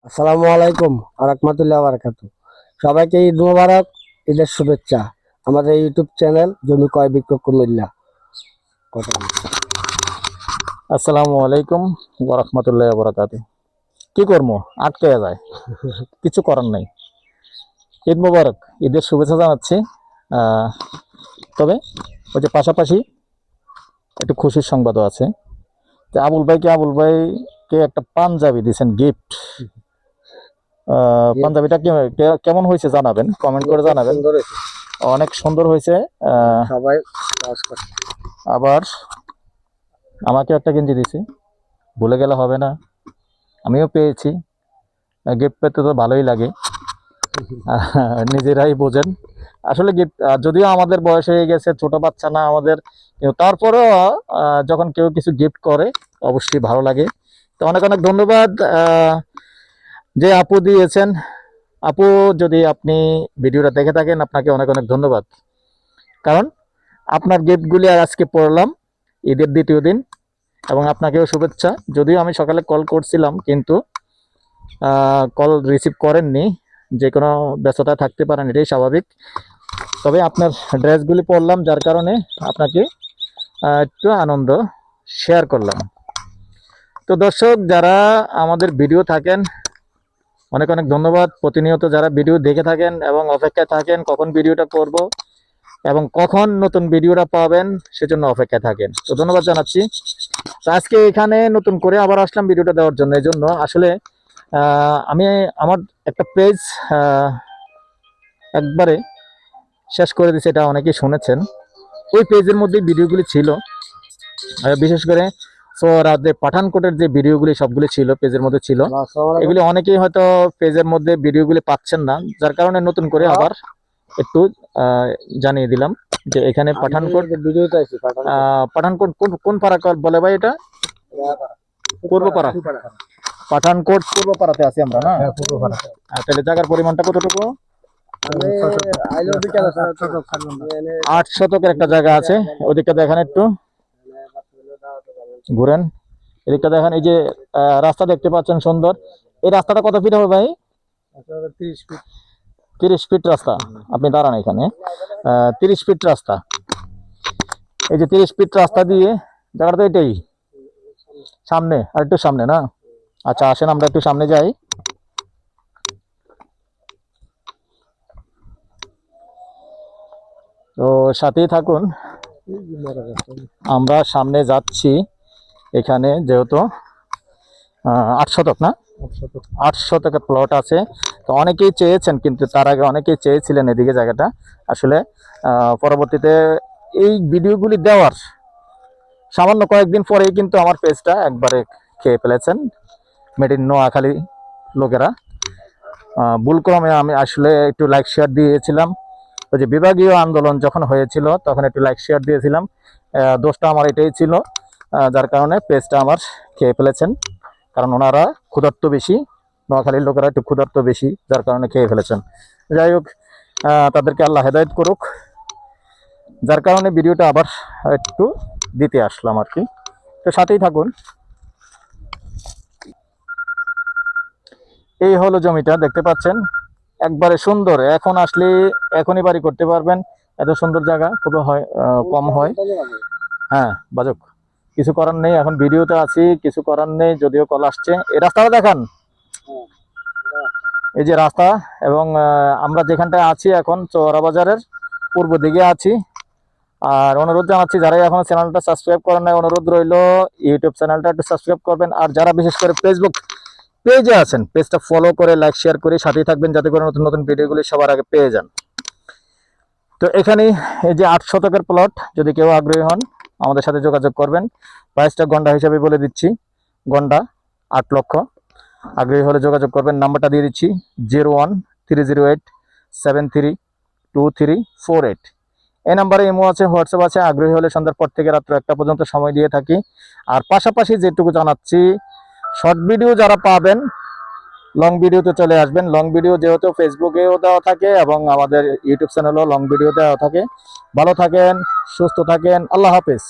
আসসালামু আলাইকুম রাহমাতুল্লাহি ওয়া বারাকাতুহু। সবাইকে ঈদ মোবারক, ঈদের শুভেচ্ছা। আমাদের ইউটিউব চ্যানেল জমি ক্রয় বিক্রয় কুমিল্লা। কথা বলছি। আসসালামু আলাইকুম ওয়া রাহমাতুল্লাহি ওয়া বারাকাতুহু। কি করবো, আটকে যায়, কিছু করার নাই। ঈদ মোবারক, ঈদের শুভেচ্ছা জানাচ্ছি। আহ, তবে ওই যে পাশাপাশি একটু খুশির সংবাদও আছে। যে আবুল ভাইকে একটা পাঞ্জাবি দিয়েছেন গিফট। পাঞ্জাবিটা কেমন হয়েছে জানাবেন, কমেন্ট করে খুব জানাবেন। সুন্দর হয়েছে। অনেক সুন্দর হয়েছে। সবাই কাজ করে। আবার আমাকে একটা গেঞ্জি দিয়েছে, ভুলে গেলে হবে না। আমিও পেয়েছি, গিফট পেতে তো ভালোই লাগে। নিজেরাই বোঝেন। আসলে গিফট, যদিও আমাদের বয়স হয়ে গেছে, ছোট বাচ্চা না আমাদের, কিন্তু তারপরেও যখন কেউ কিছু গিফট করে অবশ্যই ভালো লাগে। তো অনেক অনেক ধন্যবাদ যে আপু দিয়েছেন। আপু, যদি আপনি ভিডিওটা দেখে থাকেন, আপনাকে অনেক অনেক ধন্যবাদ। কারণ আপনার গিফটগুলি আর আজকে পড়লাম ঈদের দ্বিতীয় দিন, এবং আপনাকেও শুভেচ্ছা। যদিও আমি সকালে কল করছিলাম, কিন্তু কল রিসিভ করেননি। যে কোনো ব্যস্ততা থাকতে পারেন, এটাই স্বাভাবিক। তবে আপনার ড্রেসগুলি পরলাম, যার কারণে আপনাকে একটু আনন্দ শেয়ার করলাম। তো দর্শক, যারা আমাদের ভিডিও থাকেন, অনেক অনেক ধন্যবাদ। প্রতিনিয়ত যারা ভিডিও দেখে থাকেন এবং অপেক্ষায় থাকেন কখন ভিডিওটা করব এবং কখন নতুন ভিডিওটা পাবেন, সেজন্য অপেক্ষায় থাকেন। তো ধন্যবাদ জানাচ্ছি। তো আজকে এখানে নতুন করে আবার আসলাম ভিডিওটা দেওয়ার জন্য। এই জন্য আসলে আমি আমার একটা পেজ একবারে শেষ করে দিয়েছি, এটা অনেকেই শুনেছেন। ওই পেজের মধ্যে ভিডিওগুলি ছিল, বিশেষ করে রাতে পাঠানকোটের যে ভিডিওগুলি সবগুলি ছিল পেজের মধ্যে ছিল। এগুলি অনেকেই হয়তো পেজের মধ্যে ভিডিওগুলি পাচ্ছেন না, যার কারণে নতুন করে আবার একটু জানিয়ে দিলাম যে এখানে পাঠানকোট পাঠানকোট কোন পাড়া বলে ভাই? এটা পূর্বপাড়া। পাঠানকোট পূর্বপাড়াতে আছি আমরা, না? তাহলে জায়গার পরিমাণটা কতটুকু? 8 শতকের একটা জায়গা আছে। ওদিকটা দেখেন, একটু ঘুরেন, এদিকটা দেখেন। এই যে রাস্তা দেখতে পাচ্ছেন সুন্দর, এই রাস্তাটা কত ফিট হবে ভাই? 30 ফিট রাস্তা। আপনি দাঁড়ান এখানে, 30 ফিট রাস্তা। এই যে 30 ফিট রাস্তা দিয়ে জায়গাটা তো এটাই সামনে, আর একটু সামনে, না? আচ্ছা, আসেন আমরা একটু সামনে যাই। তো সাথেই থাকুন, আমরা সামনে যাচ্ছি। এখানে যেহেতু 8 শতক, না? 8 শতকের প্লট আছে। তো অনেকেই চেয়েছেন, কিন্তু তার আগে অনেকেই চেয়েছিলেন এদিকে জায়গাটা। আসলে পরবর্তীতে এই ভিডিওগুলি দেওয়ার সামান্য কয়েকদিন পরেই কিন্তু আমার পেজটা একবারে খেয়ে ফেলেছেন মেড ইন নোয়াখালী লোকেরা। ভুলক্রমে আমি আসলে একটু লাইক শেয়ার দিয়েছিলাম। ওই যে বিভাগীয় আন্দোলন যখন হয়েছিল তখন একটু লাইক শেয়ার দিয়েছিলাম। দোষটা আমার এটাই ছিল, যার কারণে পেজটা আমার খেয়ে ফেলেছেন। কারণ ওনারা ক্ষুধার্ত বেশি, নোয়াখালীর লোকেরা একটু ক্ষুধার্ত বেশি, যার কারণে খেয়ে ফেলেছেন। যাই হোক, তাদেরকে আল্লাহ হেদায়েত করুক। যার কারণে ভিডিওটা আবার একটু দিতে আসলাম আর কি। তো সাথেই থাকুন। এই হলো জমিটা, দেখতে পাচ্ছেন, একবারে সুন্দর। এখন আসলে এখনই বাড়ি করতে পারবেন, এত সুন্দর জায়গা খুবই হয়, কম হয়। হ্যাঁ বাজক, কিছু করার নেই, এখন ভিডিওতে আছি, কিছু করার নেই। যদিও কল আসছে। এই রাস্তাটা দেখান, এই যে রাস্তা। এবং আমরা যেখানটায় আছি এখন চৌরা বাজারের পূর্ব দিকে আছি। আর অনুরোধ জানাচ্ছি, যারা এখনো চ্যানেলটা সাবস্ক্রাইব করেন নাই, অনুরোধ রইল ইউটিউব চ্যানেলটা একটু সাবস্ক্রাইব করবেন। আর যারা বিশেষ করে ফেসবুক পেজে আছেন, পেজটা ফলো করে লাইক শেয়ার করে সাথেই থাকবেন, যাতে করে নতুন নতুন ভিডিওগুলি সবার আগে পেয়ে যান। তো এখানে এই যে 8 শতকের প্লট, যদি কেউ আগ্রহী হন আমাদের সাথে যোগাযোগ করবেন। প্রাইসটা গন্ডা হিসাবে বলে দিচ্ছি, গন্ডা 8 লক্ষ। আগ্রহী হলে যোগাযোগ করবেন। নাম্বারটা দিয়ে দিচ্ছি 013087323488। এই নাম্বারে ইমো আছে, হোয়াটসঅ্যাপ আছে। আগ্রহী হলে সন্ধ্যার পর থেকে রাত্র 1টা পর্যন্ত সময় দিয়ে থাকি। আর পাশাপাশি যেটুকু জানাচ্ছি, শর্ট ভিডিও যারা পাবেন, লং ভিডিওতে চলে আসবেন। লং ভিডিও যেহেতু ফেসবুকেও দেওয়া থাকে এবং আমাদের ইউটিউব চ্যানেলেও লং ভিডিও দেওয়া থাকে। ভালো থাকেন, সুস্থ থাকেন, আল্লাহ হাফেজ।